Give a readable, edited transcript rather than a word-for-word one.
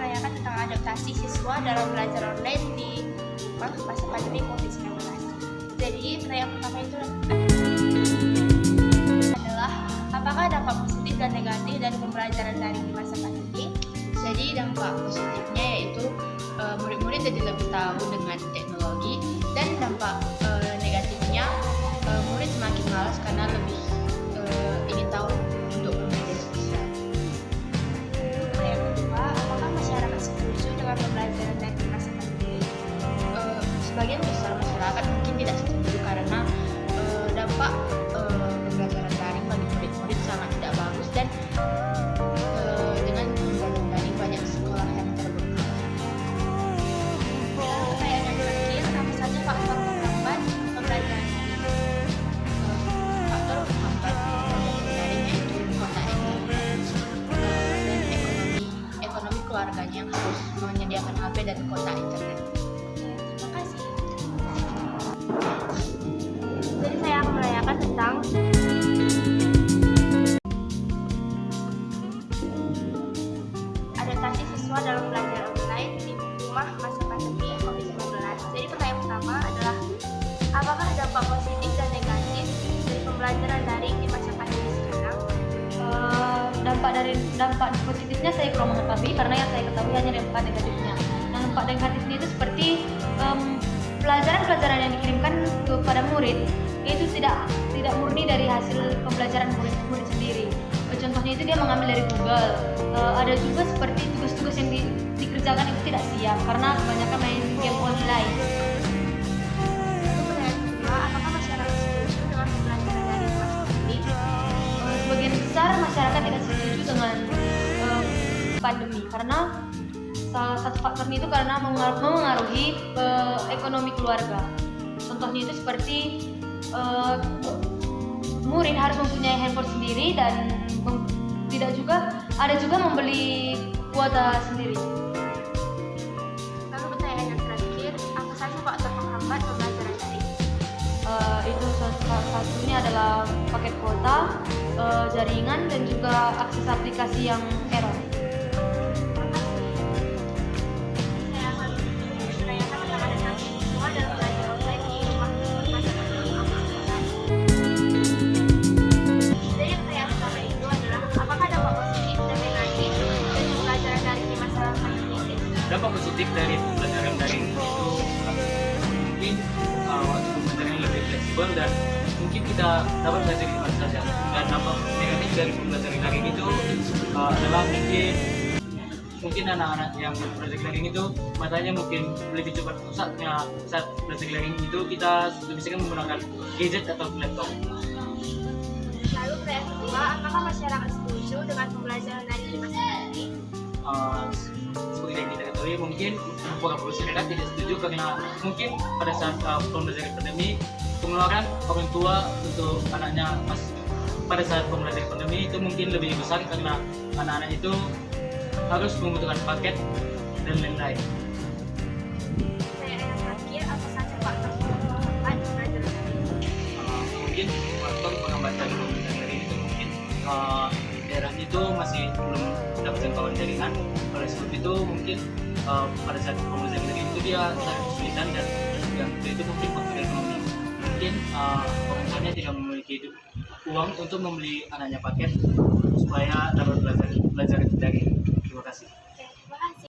menanyakan tentang adaptasi siswa dalam belajar online di masa pandemi COVID-19. Jadi, pertanyaan pertama itu adalah apakah dampak positif dan negatif dari pembelajaran daring di masa pandemi? Jadi dampak positifnya yaitu murid-murid jadi lebih tahu dengan teknologi, dan dampak negatifnya murid semakin malas karena lebih ingin tahu untuk bermedia sosial. Yang kedua, apakah masyarakat setuju dengan pembelajaran daring di masa pandemi? Sebagian besar masyarakat mungkin tidak setuju karena dampak pembelajaran daring bagi murid-murid sangat tidak bagus, dan dengan pembelajaran daring banyak sekolah yang terbengkalai. Pertanyaan yang terakhir, apa saja faktor penghambat pembelajaran daring? Faktor penghambat pembelajaran daring yaitu kuota internet dan ekonomi keluarganya yang harus menyediakan HP dan kuota internet. Terima kasih. Jadi saya akan menanyakan tentang adaptasi siswa dalam belajar online di rumah masa pandemi COVID-19. Jadi pertanyaan pertama adalah apakah dampak positif dan negatif dari pembelajaran daring di masa pandemi sekarang? Dampak positifnya saya kurang mengetahui, karena yang saya ketahui hanya dampak negatifnya. Nah, dampak negatifnya itu seperti pelajaran-pelajaran yang dikirimkan kepada murid itu tidak murni dari hasil pembelajaran murid sendiri. Contohnya itu dia mengambil dari Google. Ada juga seperti tugas-tugas yang dikerjakan itu tidak siap karena kebanyakan main game online. Untuk pertanyaan kedua, apakah masyarakat setuju dengan pembelajaran daring di masa pandemi? Sebagian besar masyarakat tidak setuju dengan pandemi, karena salah satu faktornya itu karena memengaruhi ekonomi keluarga. Contohnya itu seperti murid harus mempunyai handphone sendiri, dan ada juga membeli kuota sendiri. Lalu pertanyaan yang terakhir, apa saja faktor penghambat pembelajaran daring? Itu salah satunya adalah paket kuota, jaringan, dan juga akses aplikasi yang error. Saya akan menanyakan tentang adaptasi siswa dalam belajar online di rumah masa pandemi COVID-19. Jadi pertanyaan pertama itu adalah apakah dampak positif dan negatif dari pembelajaran daring di masa pandemi? Dampak positif dari pembelajaran daring itu mungkin waktu pembelajaran lebih fleksibel dan mungkin kita dapat belajar di mana saja. Dan dampak negatif dari pembelajaran daring itu adalah mungkin anak-anak yang belajar daring itu matanya mungkin lebih cepat rusaknya. Saat belajar daring itu kita lebih sering menggunakan gadget atau laptop. Lalu pertanyaan kedua, apakah masyarakat setuju dengan pembelajaran daring di masa pandemi? Seperti yang kita ketahui, mungkin beberapa masyarakat tidak setuju karena mungkin pada saat pembelajaran pandemi pengeluaran orang tua untuk anaknya pada saat pembelajaran pandemi itu mungkin lebih besar karena anak-anak itu harus membutuhkan paket dan lain-lain. Pertanyaan yang terakhir, apa saja faktor penghambat pembelajaran daring? Mungkin faktor penghambat dari pembelajaran daring itu mungkin daerah itu masih belum dapat jangkauan jaringan. Oleh sebab itu mungkin pada saat pembelajaran daring itu dia sangat kesulitan, dan yang itu mungkin faktor ekonomi. Mungkin orang tuanya tidak memiliki uang untuk membeli anaknya paket supaya dapat belajar daring. Terima kasih. Oke, terima kasih.